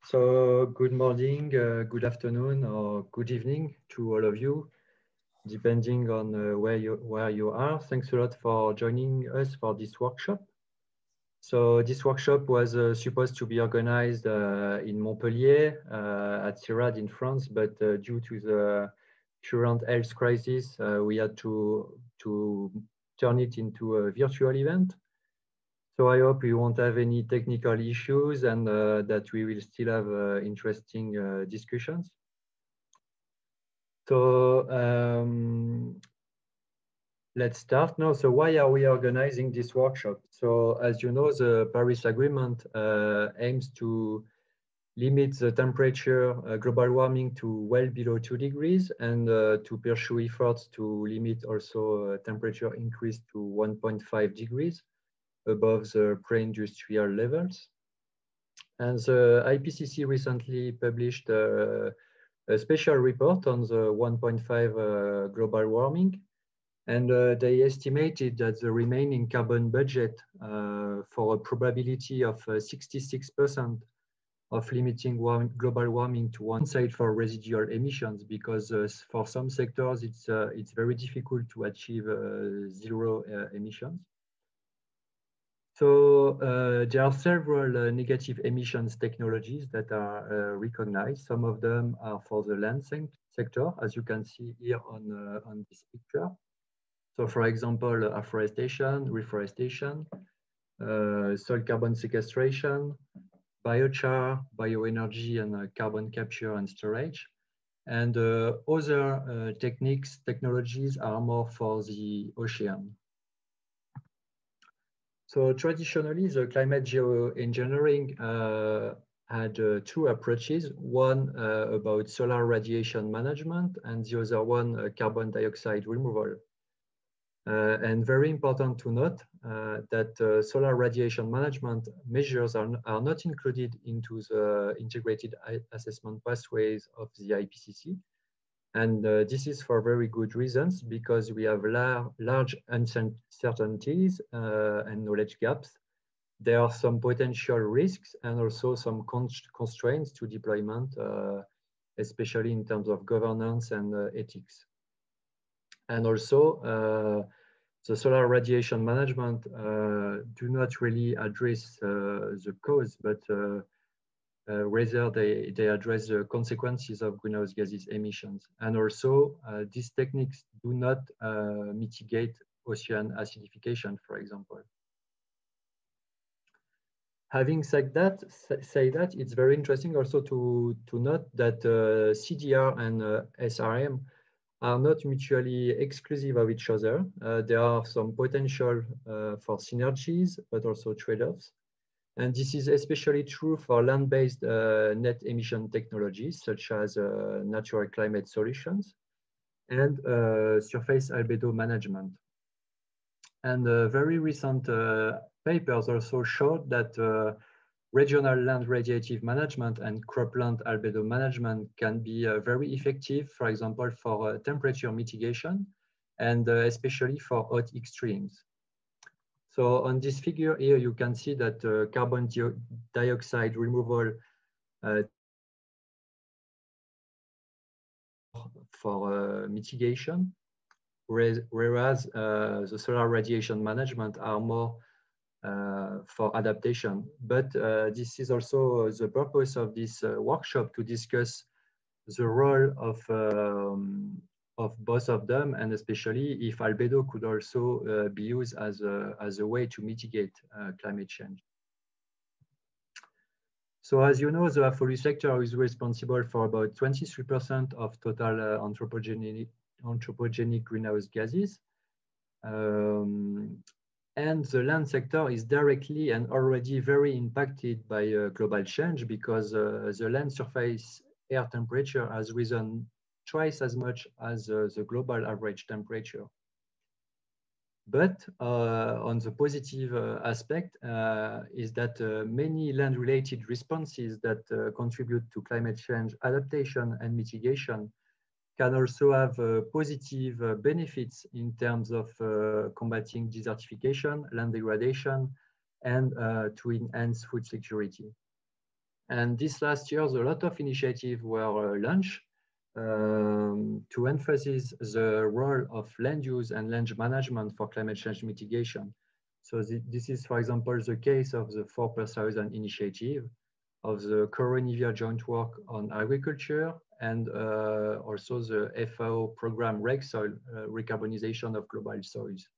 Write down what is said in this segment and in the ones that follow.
So good morning, good afternoon, or good evening to all of you, depending on where you are. Thanks a lot for joining us for this workshop. So this workshop was supposed to be organized in Montpellier at CIRAD in France, but due to the current health crisis, we had to turn it into a virtual event. So I hope we won't have any technical issues and that we will still have interesting discussions. So let's start now. So why are we organizing this workshop? So as you know, the Paris Agreement aims to limit the temperature, global warming to well below 2 degrees and to pursue efforts to limit also temperature increase to 1.5 degrees above the pre-industrial levels. And the IPCC recently published a special report on the 1.5 global warming. And they estimated that the remaining carbon budget for a probability of 66% of limiting global warming to one side for residual emissions, because for some sectors, it's very difficult to achieve zero emissions. So there are several negative emissions technologies that are recognized. Some of them are for the land sector, as you can see here on this picture. So for example, afforestation, reforestation, soil carbon sequestration, biochar, bioenergy, and carbon capture and storage. And other technologies are more for the ocean. So traditionally, the climate geoengineering had two approaches, one about solar radiation management and the other one carbon dioxide removal. And very important to note that solar radiation management measures are not included into the integrated assessment pathways of the IPCC. And this is for very good reasons, because we have large uncertainties and knowledge gaps. There are some potential risks and also some constraints to deployment, especially in terms of governance and ethics. And also, the solar radiation management do not really address the cause, but rather they address the consequences of greenhouse gases emissions. And also these techniques do not mitigate ocean acidification, for example. Having said that, it's very interesting also to note that CDR and SRM are not mutually exclusive of each other. There are some potential for synergies, but also trade-offs. And this is especially true for land-based net emission technologies, such as natural climate solutions and surface albedo management. And very recent papers also showed that regional land radiative management and cropland albedo management can be very effective, for example, for temperature mitigation and especially for hot extremes. So on this figure here, you can see that carbon dioxide removal for mitigation, whereas the solar radiation management are more for adaptation. But this is also the purpose of this workshop, to discuss the role of both of them, and especially if albedo could also be used as a way to mitigate climate change. So as you know, the AFOLU sector is responsible for about 23% of total anthropogenic greenhouse gases. And the land sector is directly and already very impacted by global change, because the land surface air temperature has risen twice as much as the global average temperature. But on the positive aspect is that many land-related responses that contribute to climate change adaptation and mitigation can also have positive benefits in terms of combating desertification, land degradation, and to enhance food security. And this last year, a lot of initiatives were launched to emphasize the role of land use and land management for climate change mitigation. So this is, for example, the case of the 4 per thousand initiative, of the Coronivia joint work on agriculture, and also the FAO program REGSOIL, recarbonization of global soils.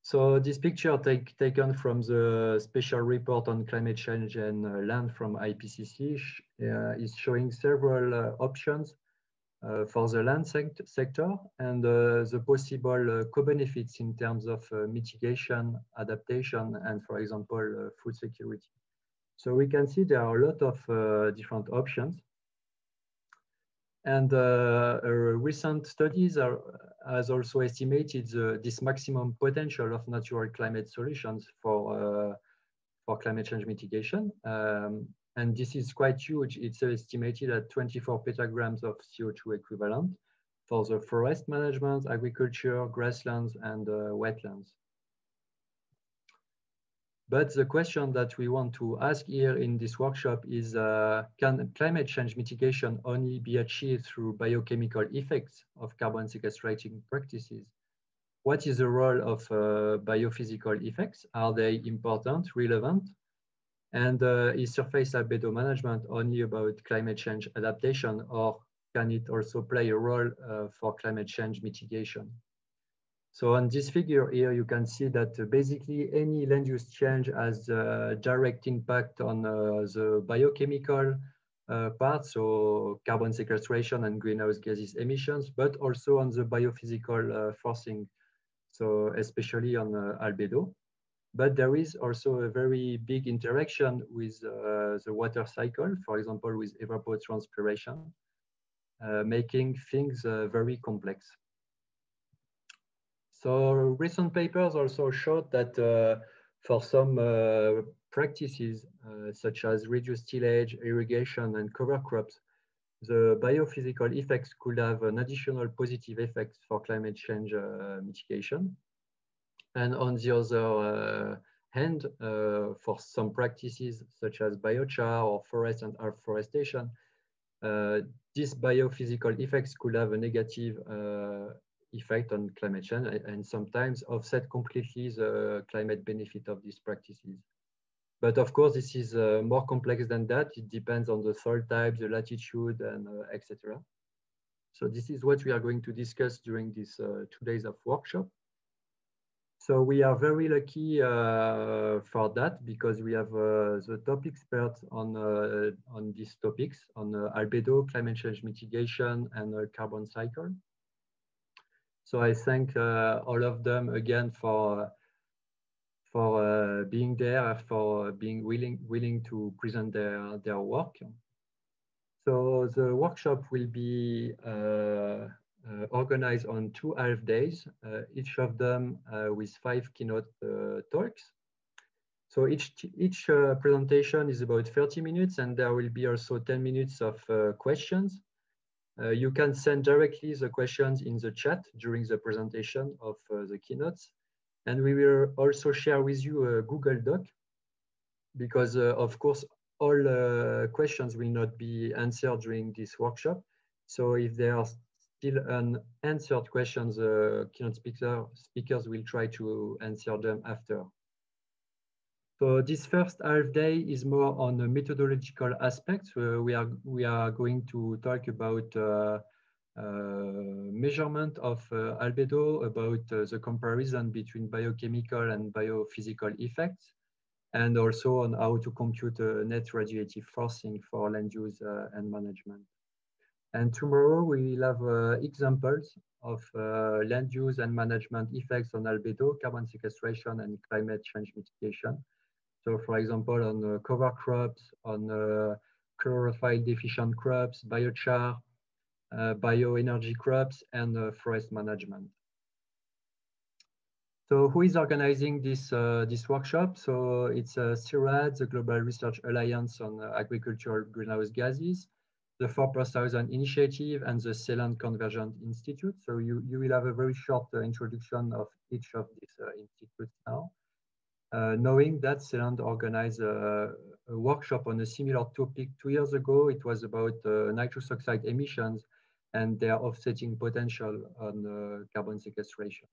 So this picture taken from the special report on climate change and land from IPCC is showing several options for the land sector and the possible co-benefits in terms of mitigation, adaptation, and, for example, food security. So we can see there are a lot of different options. And recent studies has also estimated this maximum potential of natural climate solutions for climate change mitigation. And this is quite huge. It's estimated at 24 petagrams of CO2 equivalent for the forest management, agriculture, grasslands, and wetlands. But the question that we want to ask here in this workshop is, can climate change mitigation only be achieved through biochemical effects of carbon sequestrating practices? What is the role of biophysical effects? Are they important, relevant? And is surface albedo management only about climate change adaptation, or can it also play a role for climate change mitigation? So on this figure here, you can see that basically any land use change has a direct impact on the biochemical part, so carbon sequestration and greenhouse gases emissions, but also on the biophysical forcing, so especially on albedo. But there is also a very big interaction with the water cycle, for example, with evapotranspiration, making things very complex. So recent papers also showed that for some practices, such as reduced tillage, irrigation, and cover crops, the biophysical effects could have an additional positive effect for climate change mitigation. And on the other hand, for some practices, such as biochar or forest and afforestation, these biophysical effects could have a negative effect on climate change and sometimes offset completely the climate benefit of these practices. But of course, this is more complex than that. It depends on the soil type, the latitude, and etc. So this is what we are going to discuss during this 2 days of workshop. So we are very lucky for that, because we have the top experts on these topics, on albedo, climate change mitigation, and carbon cycle. So I thank all of them again for being there, for being willing to present their work. So the workshop will be organized on 2 half days, each of them with 5 keynote talks. So each presentation is about 30 minutes, and there will be also 10 minutes of questions. You can send directly the questions in the chat during the presentation of the keynotes. And we will also share with you a Google Doc, because of course, all questions will not be answered during this workshop. So if there are still unanswered questions, keynote speakers will try to answer them after. So this first half day is more on the methodological aspects. We are going to talk about measurement of albedo, about the comparison between biochemical and biophysical effects, and also on how to compute net radiative forcing for land use and management. And tomorrow we will have examples of land use and management effects on albedo, carbon sequestration, and climate change mitigation. So for example, on cover crops, on chlorophyll deficient crops, biochar, bioenergy crops, and forest management. So who is organizing this workshop? So it's CIRAD, the Global Research Alliance on Agricultural Greenhouse Gases, the 4 per thousand initiative, and the CELAND Convergent Institute. So you will have a very short introduction of each of these institutes now. Knowing that CELAND organizes a workshop on a similar topic 2 years ago. It was about nitrous oxide emissions and their offsetting potential on carbon sequestration.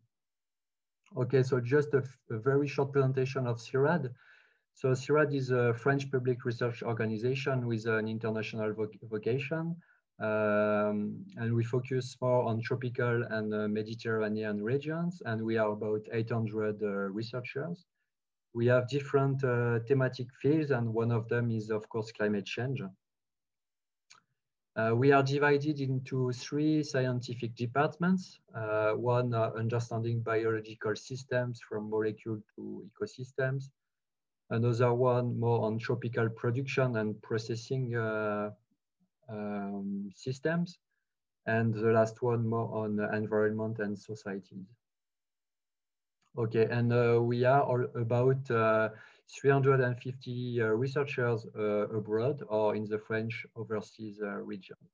Okay, so just a very short presentation of CIRAD. So CIRAD is a French public research organization with an international vocation. And we focus more on tropical and Mediterranean regions, and we are about 800 researchers. We have different thematic fields, and one of them is, of course, climate change. We are divided into 3 scientific departments. One, understanding biological systems from molecule to ecosystems. Another one more on tropical production and processing systems. And the last one more on environment and societies. Okay, and we are all about 350 researchers abroad or in the French overseas regions.